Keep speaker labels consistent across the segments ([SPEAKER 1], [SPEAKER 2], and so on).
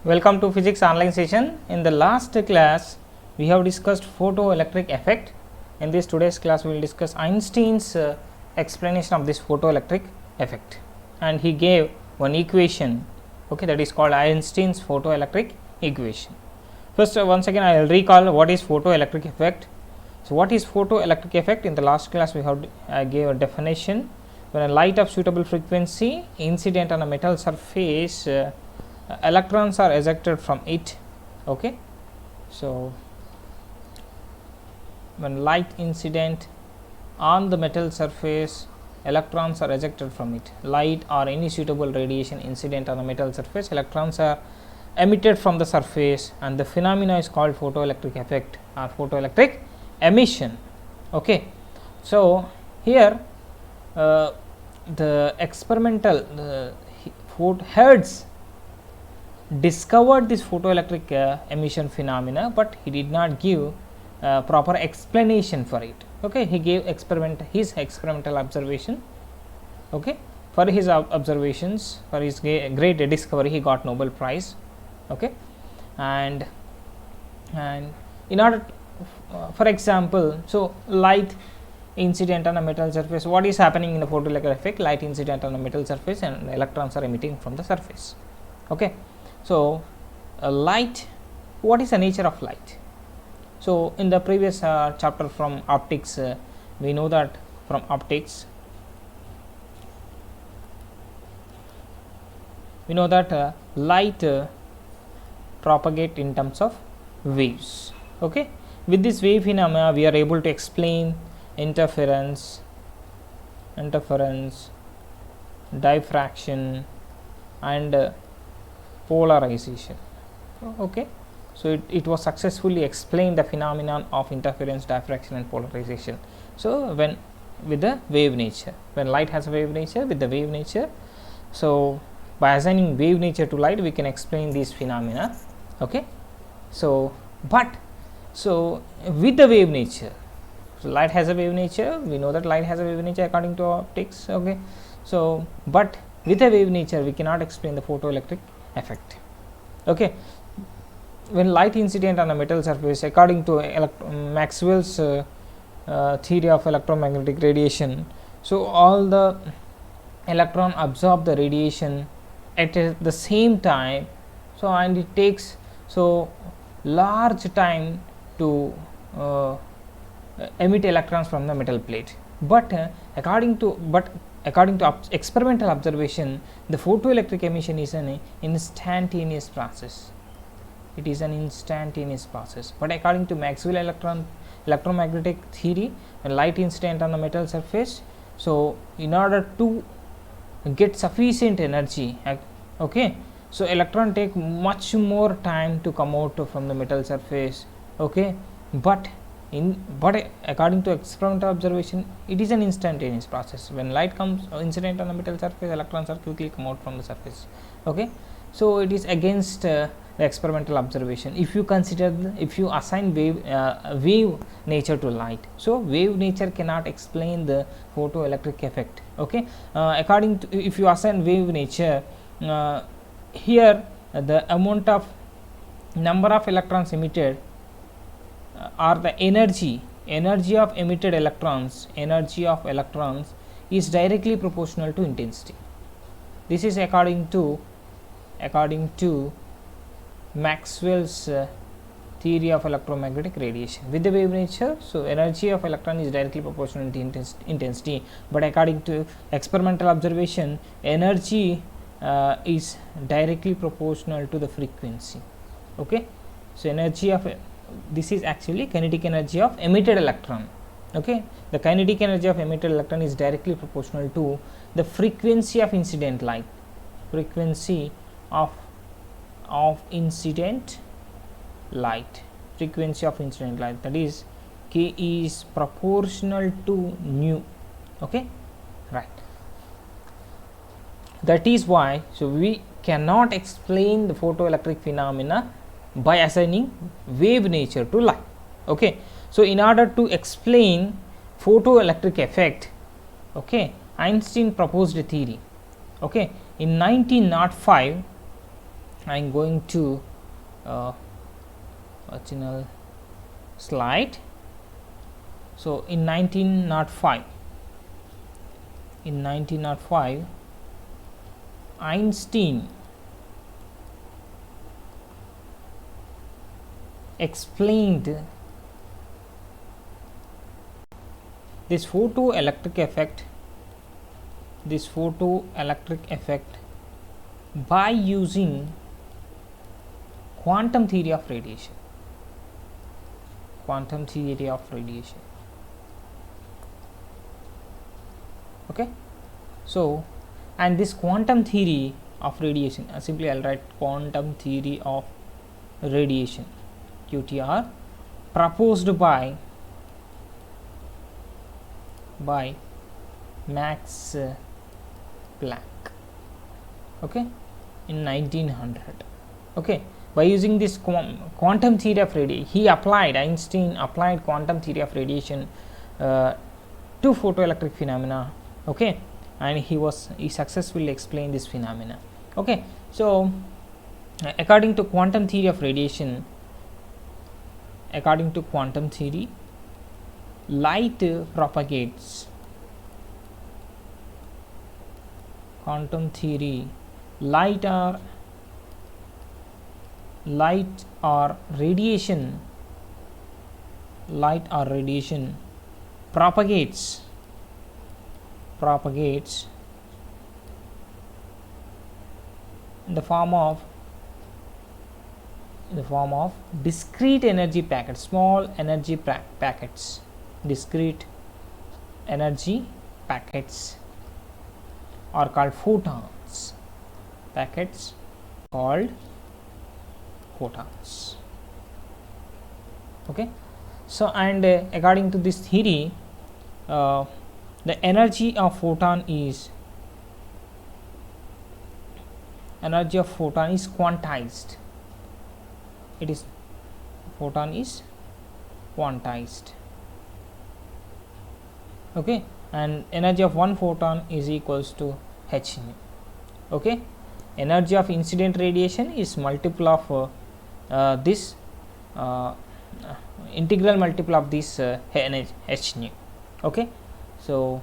[SPEAKER 1] Welcome to physics online session. In the last class we have discussed photoelectric effect. In this today's class we will discuss Einstein's explanation of this photoelectric effect, and he gave one equation, okay, that is called Einstein's photoelectric equation. First once again I will recall what is photoelectric effect. So what is photoelectric effect? In the last class I gave a definition. When a light of suitable frequency incident on a metal surface, electrons are ejected from it. Okay, so when light incident on the metal surface, electrons are ejected from it. Light or any suitable radiation incident on a metal surface, electrons are emitted from the surface, and the phenomena is called photoelectric effect or photoelectric emission. Okay, so here the experimental Hertz discovered this photoelectric emission phenomena, but he did not give proper explanation for it. Okay, he gave his experimental observation. Okay, for his observations, for his great discovery, he got Nobel Prize. Okay, and in order for example, so light incident on a metal surface, what is happening in the photoelectric effect? Light incident on a metal surface and electrons are emitting from the surface. Okay, so light, what is the nature of light? So in the previous chapter from optics, we know that from optics we know that light propagate in terms of waves. Okay, with this wave phenomena we are able to explain interference, diffraction and polarization. Okay, so it was successfully explained the phenomenon of interference, diffraction and polarization. So when with the wave nature, when light has a wave nature, with the wave nature, so by assigning wave nature to light we can explain these phenomena. Okay, so with the wave nature, so light has a wave nature, we know that light has a wave nature according to optics. Okay, so but with a wave nature we cannot explain the photoelectric effect. Okay, when light incident on a metal surface, according to Maxwell's theory of electromagnetic radiation, so all the electron absorb the radiation at the same time, so and it takes so large time to emit electrons from the metal plate, but according to experimental observation, the photoelectric emission is an instantaneous process. It is an instantaneous process. But according to Maxwell electromagnetic theory, when light incident on the metal surface, so in order to get sufficient energy, okay, so electron take much more time to come out from the metal surface. Okay, but according to experimental observation, it is an instantaneous process. When light comes incident on the metal surface, electrons are quickly come out from the surface. Okay, so it is against the experimental observation. If you consider if you assign wave nature to light, so wave nature cannot explain the photoelectric effect. Okay, according to if you assign wave nature, here the amount of number of electrons emitted or the energy of emitted electrons is directly proportional to intensity. This is according to Maxwell's theory of electromagnetic radiation. With the wave nature, so energy of electron is directly proportional to intensity, but according to experimental observation, energy is directly proportional to the frequency. Okay, so energy of this is actually kinetic energy of emitted electron. Okay, the kinetic energy of emitted electron is directly proportional to the frequency of incident light, frequency of incident light, that is K is proportional to nu. Okay, right, that is why so we cannot explain the photoelectric phenomena by assigning wave nature to light. Okay, so in order to explain photoelectric effect, okay, Einstein proposed a theory. Okay, in 1905 I am going to original slide. So in 1905 Einstein explained this photoelectric effect by using quantum theory of radiation. Okay, so and this quantum theory of radiation, simply I'll write quantum theory of radiation, QTR, proposed by Max Planck, okay, in 1900. Okay, by using this quantum theory of radiation, Einstein applied quantum theory of radiation to photoelectric phenomena. Okay, and he successfully explained this phenomena. Okay, so according to quantum theory of radiation, light propagates. Quantum theory, light or radiation propagates in the form of discrete energy packets, small energy packets, discrete energy packets are called photons. Packets called photons. Okay, so and according to this theory, the energy of photon is quantized. Photon is quantized. Okay, and energy of one photon is equals to h nu. Okay, energy of incident radiation is multiple of this integral multiple of this h nu. Okay, so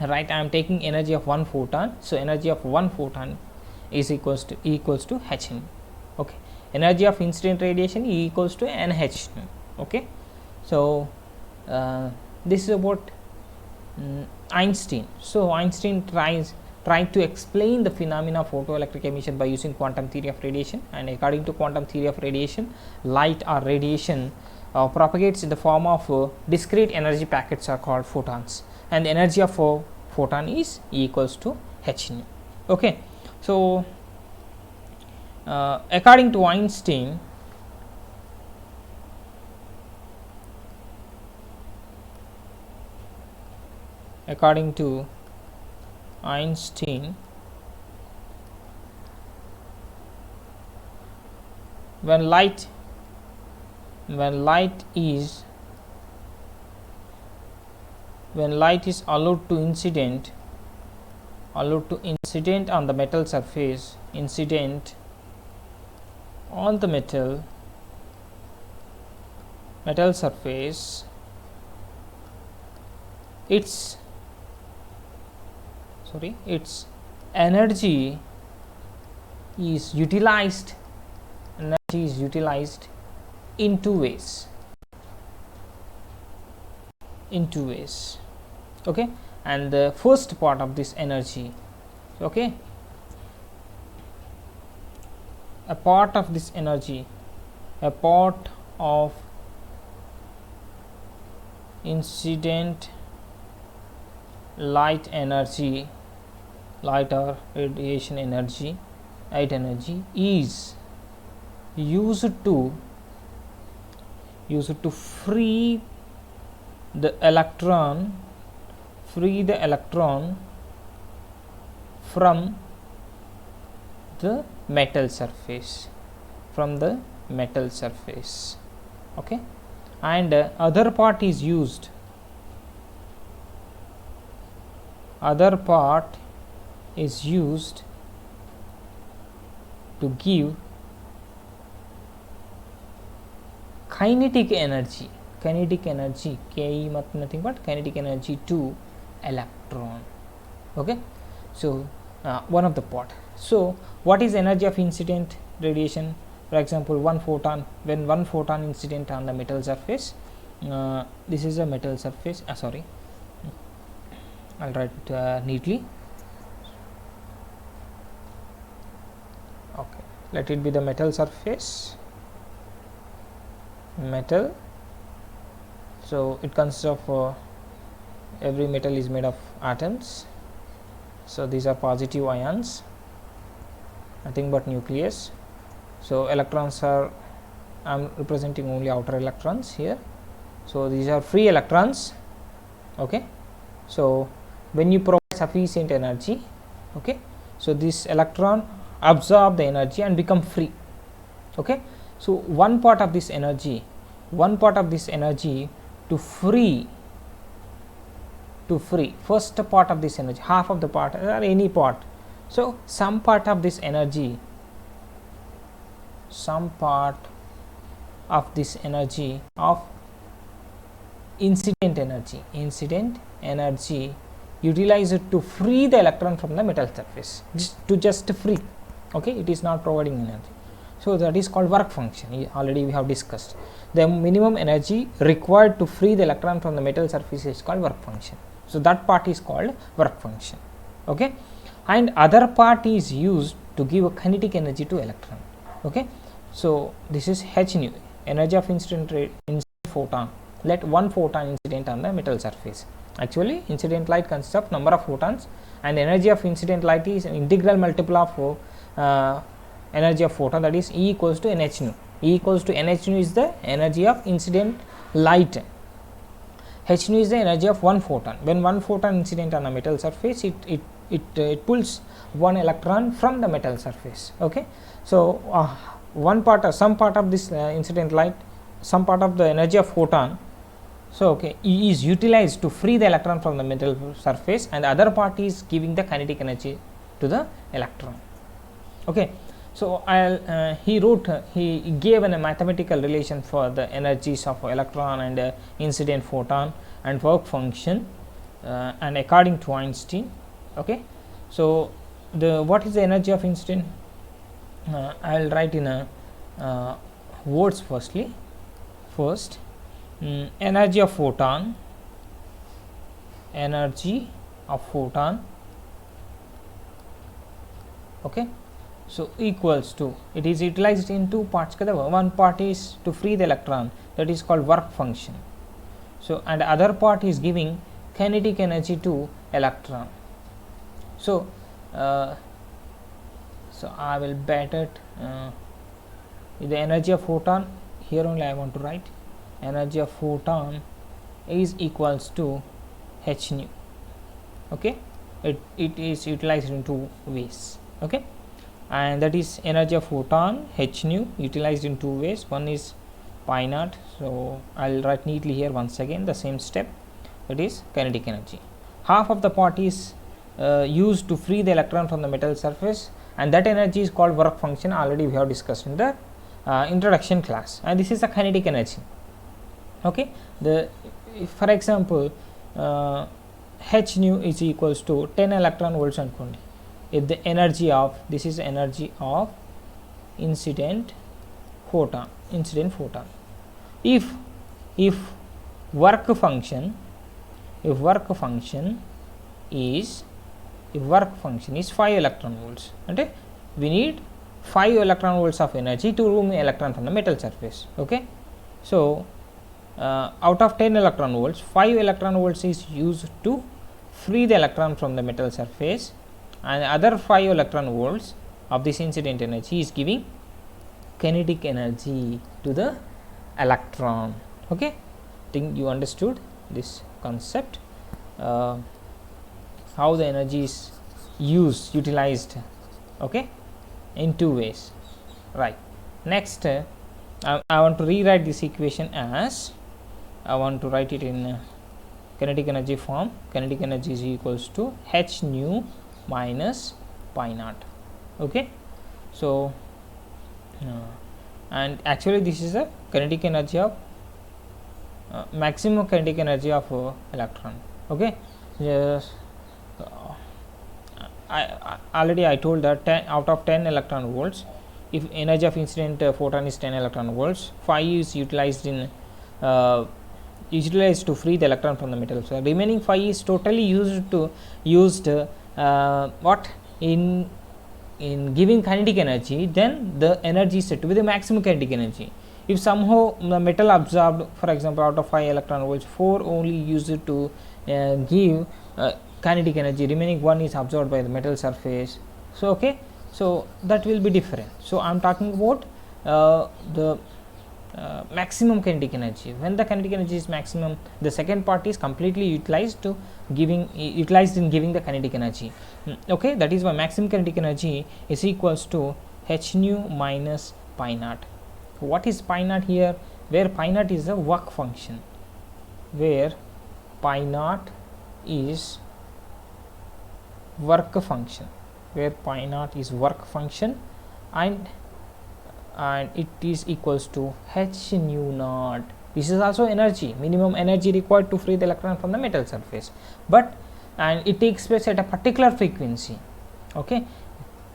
[SPEAKER 1] right, I am taking energy of one photon, so energy of one photon is equals to h nu. Okay, energy of incident radiation equals to nh nu. Okay, so this is about Einstein. So Einstein tried to explain the phenomena of photoelectric emission by using quantum theory of radiation, and according to quantum theory of radiation, light or radiation propagates in the form of discrete energy packets are called photons, and the energy of a photon is equals to h nu. Okay, so according to Einstein, when light is allowed to incident on the metal surface, metal surface, its energy is utilized in two ways. Okay, and the first part of this energy, okay, a part of incident light or radiation energy, light energy is used to free the electron from the metal surface, okay, and other part is used to give kinetic energy, Ke nothing but kinetic energy to electron. Okay, so one of the part. So what is energy of incident radiation? For example, one photon, when one photon incident on the metal surface, this is a metal surface, sorry, I'll write it neatly. Okay, let it be the metal surface, metal. So it consists of every metal is made of atoms. So these are positive ions, nothing but nucleus. So electrons are, I am representing only outer electrons here. So these are free electrons. Okay, so when you provide sufficient energy, okay, so this electron absorb the energy and become free. Okay, so one part of this energy to free first part of this energy, half of the part or any part. So some part of this energy, of incident energy utilize it to free the electron from the metal surface, just free. Okay, it is not providing energy. So that is called work function. Already we have discussed the minimum energy required to free the electron from the metal surface is called work function. So that part is called work function. Okay, and other part is used to give a kinetic energy to electron. Okay, so this is h nu, energy of incident photon. Let one photon incident on the metal surface. Actually incident light consists of number of photons, and energy of incident light is an integral multiple of energy of photon, that is E equals to nh nu. E equals to nh nu is the energy of incident light. H nu is the energy of one photon. When one photon incident on a metal surface, it pulls one electron from the metal surface. Okay, so one part or some part of this incident light, some part of the energy of photon, so okay, E is utilized to free the electron from the metal surface, and the other part is giving the kinetic energy to the electron. Okay, so he gave a mathematical relation for the energies of electron and incident photon and work function, and according to Einstein. Okay, so what is the energy of incident? I will write in a words first. Energy of photon, okay, so equals to, it is utilized in two parts. One part is to free the electron, that is called work function. So and other part is giving kinetic energy to electron. So I will better the energy of photon here only I want to write. Energy of photon is equals to h nu. Okay, it is utilized in two ways. Okay, and that is energy of photon h nu utilized in two ways. One is pi naught, so I will write neatly here once again the same step, that is kinetic energy. Half of the part is used to free the electron from the metal surface, and that energy is called work function. Already we have discussed in the introduction class, and this is the kinetic energy. Okay, for example h nu is equals to 10 electron volts ankondi. If the energy of, this is energy of incident photon, if work function is 5 electron volts, and we need 5 electron volts of energy to remove electron from the metal surface. Okay, so out of 10 electron volts, 5 electron volts is used to free the electron from the metal surface, and other 5 electron volts of this incident energy is giving kinetic energy to the electron. Okay, think you understood this concept, how the energy is utilized, okay, in two ways, right. Next I want to rewrite this equation as, I want to write it in kinetic energy form. Kinetic energy is equals to h nu minus pi naught. Okay, so and actually this is a kinetic energy of maximum kinetic energy of electron. Okay, yes. I already I told that 10 out of 10 electron volts, if energy of incident photon is 10 electron volts, 5 is utilized in utilized to free the electron from the metal. So remaining 5 is totally used what in giving kinetic energy. Then the energy is said to be the maximum kinetic energy. If somehow the metal absorbed, for example, out of 5 electron volts, 4 only used to give kinetic energy, remaining 1 is absorbed by the metal surface. So okay, so that will be different. So I am talking about the maximum kinetic energy. When the kinetic energy is maximum, the second part is completely utilized in giving the kinetic energy. Okay, that is why maximum kinetic energy is equals to h nu minus pi naught. What is pi naught here? Where pi naught is a work function, where pi naught is work function, where pi naught is work function, and it is equals to h nu naught. This is also energy, minimum energy required to free the electron from the metal surface, but and it takes place at a particular frequency. Okay,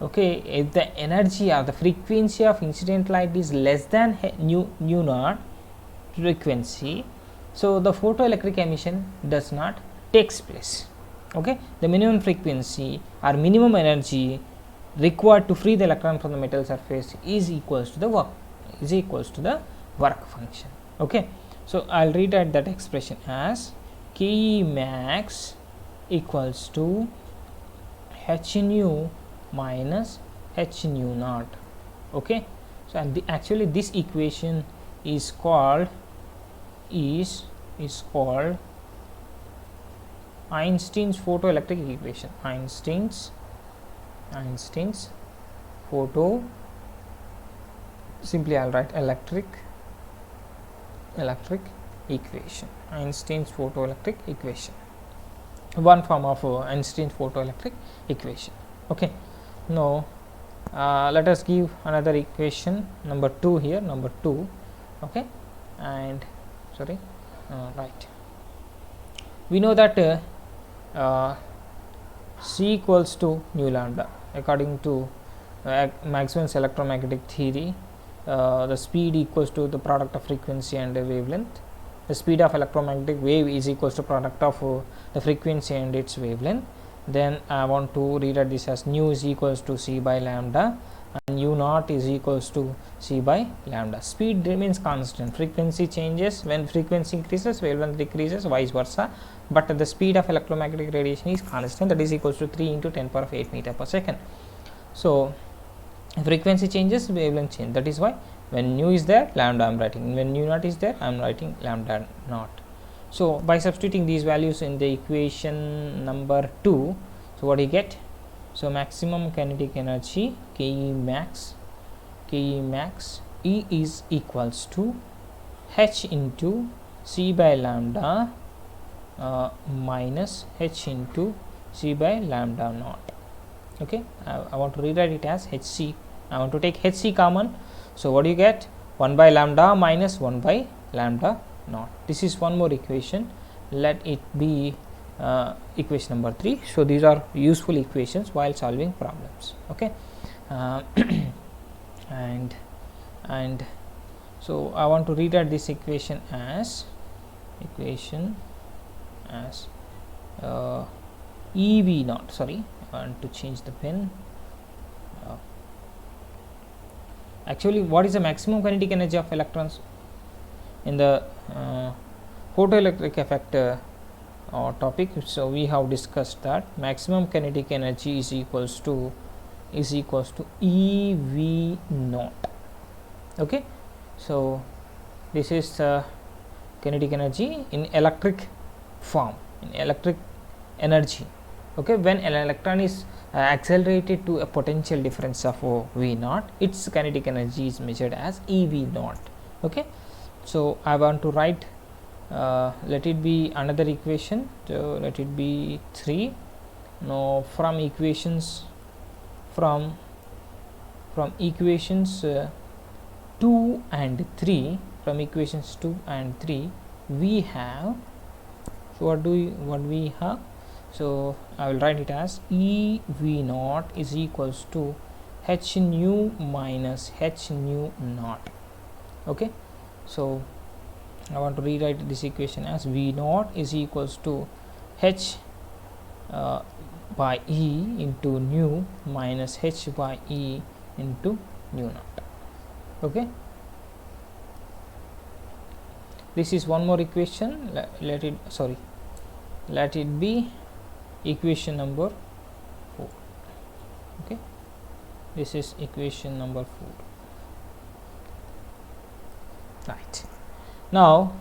[SPEAKER 1] if the energy or the frequency of incident light is less than nu naught frequency, so the photoelectric emission does not takes place. Okay, the minimum frequency or minimum energy required to free the electron from the metal surface is equals to the work function. Okay, so I'll rewrite that expression as Ke max equals to h nu minus h nu naught. Okay, so and actually this equation is called Einstein's photoelectric equation. Einstein's photo, simply I'll write electric equation. Einstein's photoelectric equation, one form of Einstein's photoelectric equation. Okay, now let us give another equation, number 2 here, number 2. Okay, and right, we know that C equals to nu lambda. According to Maxwell's electromagnetic theory, the speed equals to the product of frequency and wavelength. The speed of electromagnetic wave is equals to product of the frequency and its wavelength. Then I want to rewrite this as nu is equals to C by lambda, and u naught is equals to C by lambda. Speed remains constant, frequency changes. When frequency increases, wavelength decreases, vice versa, but the speed of electromagnetic radiation is constant, that is equals to 3 into 10 power of 8 meter per second. So frequency changes, wavelength change, that is why when nu is there, lambda I am writing, when nu naught is there, I am writing lambda naught. So by substituting these values in the equation number 2, so what do you get? So maximum kinetic energy Ke max E is equals to h into C by lambda minus h into C by lambda naught. Okay, I want to rewrite it as hc. I want to take hc common. So what do you get? 1 by lambda minus 1 by lambda naught. This is one more equation. Let it be equation number 3. So these are useful equations while solving problems. Okay, and so I want to rewrite this equation as EV naught. Sorry, I want to change the pen. Actually, what is the maximum kinetic energy of electrons in the photoelectric effect topic? So we have discussed that maximum kinetic energy is equals to EV naught. Okay, so this is kinetic energy in electric form, in electric energy. Okay, when an electron is accelerated to a potential difference of V naught, its kinetic energy is measured as EV naught. Okay, so I want to write, let it be another equation, so let it be 3. Now from equations 2 and 3, from equations 2 and 3, we have, so what we have, so I will write it as E V naught is equals to h nu minus h nu naught. Okay, so I want to rewrite this equation as V naught is equals to h by E into nu minus h by E into nu naught. Okay, this is one more equation. Let it be equation number 4. Okay, this is equation number 4. Right, now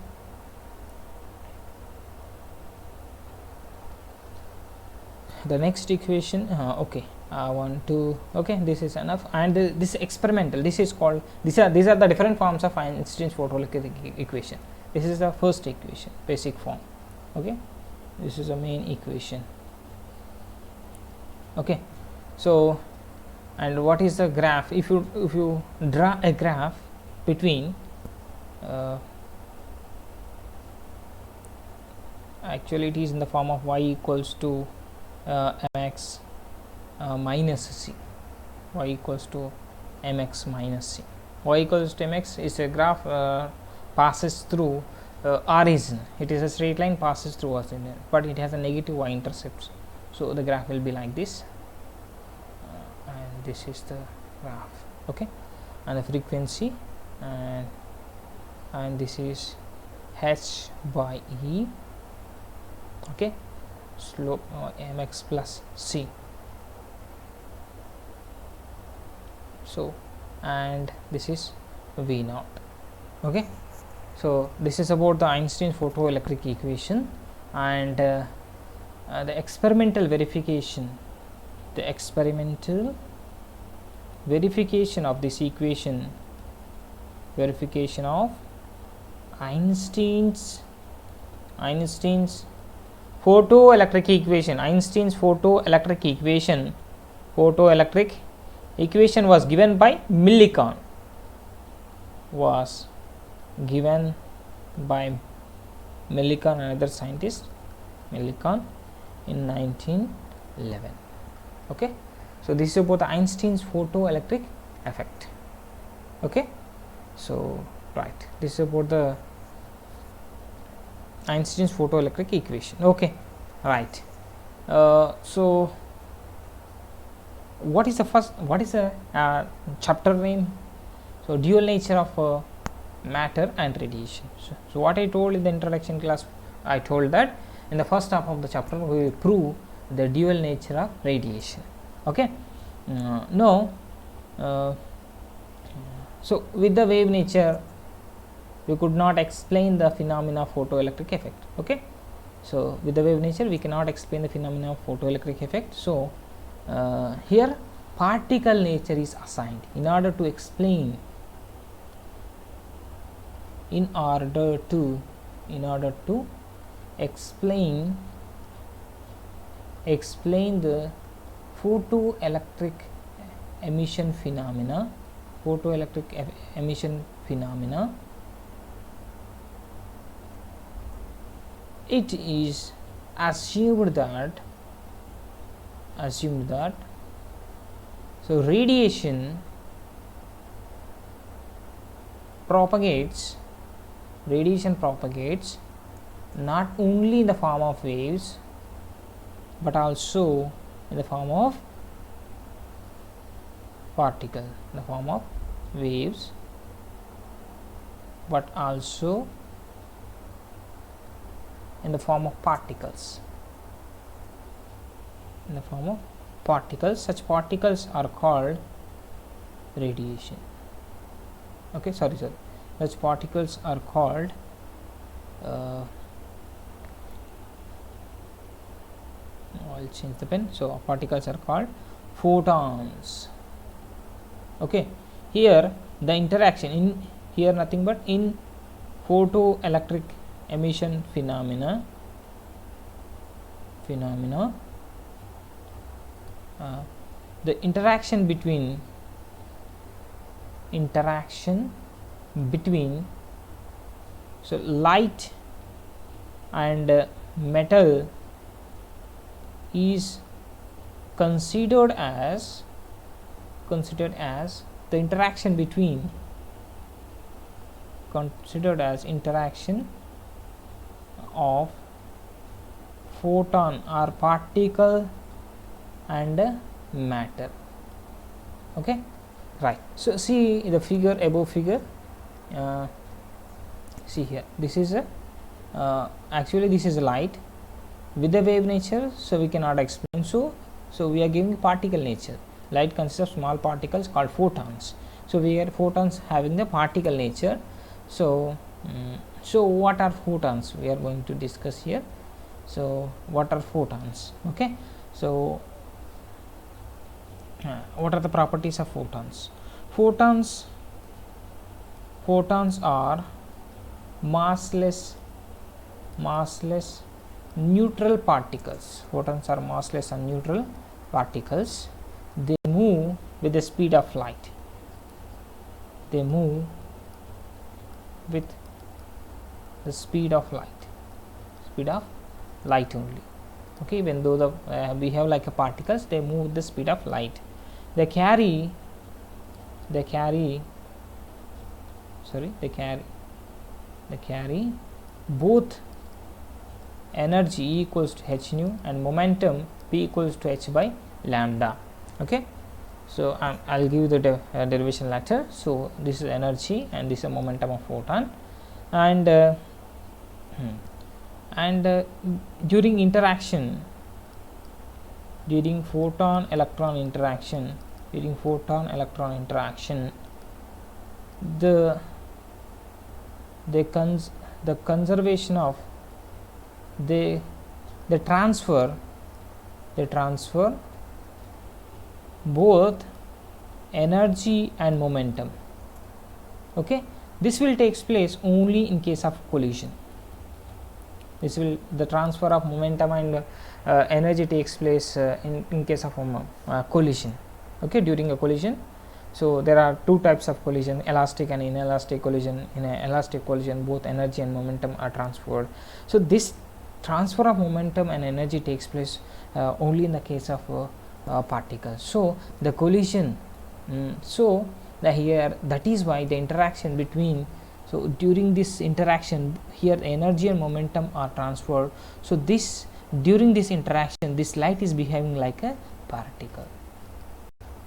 [SPEAKER 1] the next equation, okay, I want to, okay, this is enough. And this experimental, this is called, these are the different forms of Einstein's photoelectric equation. This is the first equation, basic form. Okay, this is the main equation. Okay, so, and what is the graph? If you draw a graph between actually it is in the form of y equals to mx minus c, y equals to mx minus c. Y equals to mx is a graph passes through origin. It is a straight line, passes through origin, but it has a negative y intercepts, so the graph will be like this, and this is the graph. Okay, and the frequency, and this is h by E. Okay, slope mx plus c. So, and this is V naught. Okay, so this is about the Einstein photoelectric equation. And the experimental verification, of this equation, verification of Einstein's photoelectric equation. Einstein's photoelectric equation was given by Millikan. Another scientist, Millikan, in 1911. Okay, so this is about the Einstein's photoelectric effect. Okay, so right, this is about the Einstein's photoelectric equation. Okay, right. So what is the chapter name? So dual nature of matter and radiation. So what I told in the introduction class, I told that in the first half of the chapter we will prove the dual nature of radiation. Okay, now so with the wave nature we could not explain the phenomena of photoelectric effect. Okay, so with the wave nature we cannot explain the phenomena of photoelectric effect. So here particle nature is assigned in order to explain explain the photoelectric emission phenomena. It is assumed that so radiation propagates not only in the form of waves but also in the form of particle, in the form of waves, but also in the form of particles. Such particles are called radiation. Okay, sorry. Such particles are called I'll change the pen. So particles are called photons. Okay, here the interaction in here nothing but in photoelectric emission phenomena the interaction between between so light and metal is considered as the interaction between interaction of photon or particle and matter. Okay, right. So see the figure, above figure, see here, this is a actually this is a light with the wave nature, so we cannot explain. So we are giving particle nature. Light consists of small particles called photons. So we are photons having the particle nature. So so what are photons? We are going to discuss here. So what are photons? Okay, so what are the properties of photons? Photons are massless neutral particles. Photons are massless and neutral particles. They move with the speed of light. They move with the speed of light only. Okay, when though the behave like a particles, they move with the speed of light. They carry both energy E equals to h nu and momentum P equals to h by lambda. Okay, so I will give you the derivation later. So this is energy and this is momentum of photon, and during interaction, during photon electron interaction, the conservation of they transfer both energy and momentum. Okay, this will takes place only in case of collision. The transfer of momentum and energy takes place in case of collision. Okay, during a collision. So there are two types of collision, elastic and inelastic collision. In an elastic collision, both energy and momentum are transferred. So this transfer of momentum and energy takes place only in the case of particles. So the collision, that is why the interaction between, so during this interaction here energy and momentum are transferred. So during this interaction, this light is behaving like a particle.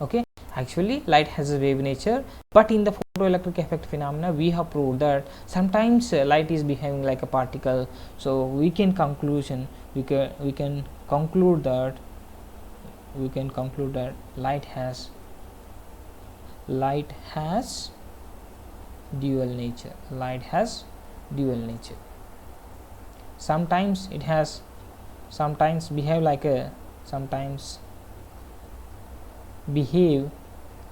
[SPEAKER 1] Okay, actually light has a wave nature, but in the photoelectric effect phenomena we have proved that sometimes light is behaving like a particle. So we can conclude that light has dual nature. Sometimes behave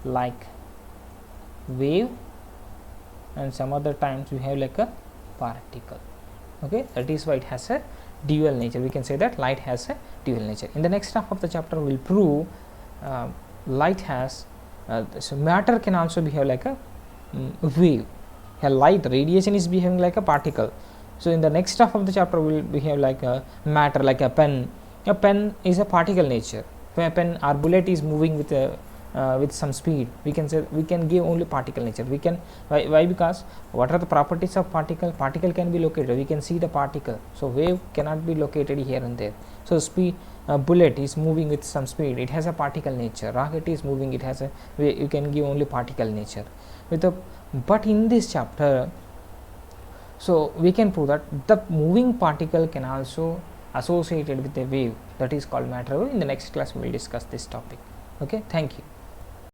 [SPEAKER 1] like wave, and some other times behave like a particle. Okay, that is why it has a dual nature. We can say that light has a dual nature. In the next half of the chapter we will prove light has so matter can also behave like a wave. A light radiation is behaving like a particle. So in the next half of the chapter we will behave like a matter, like a pen. A pen is a particle nature. A pen or bullet is moving with some speed. We can give only particle nature. We can why because what are the properties of particle? Particle can be located. We can see the particle. So wave cannot be located here and there. So bullet is moving with some speed. It has a particle nature. Rocket is moving. It has you can give only particle nature. But in this chapter, so we can prove that the moving particle can also associated with a wave, that is called matter wave. In the next class we will discuss this topic. Okay, thank you.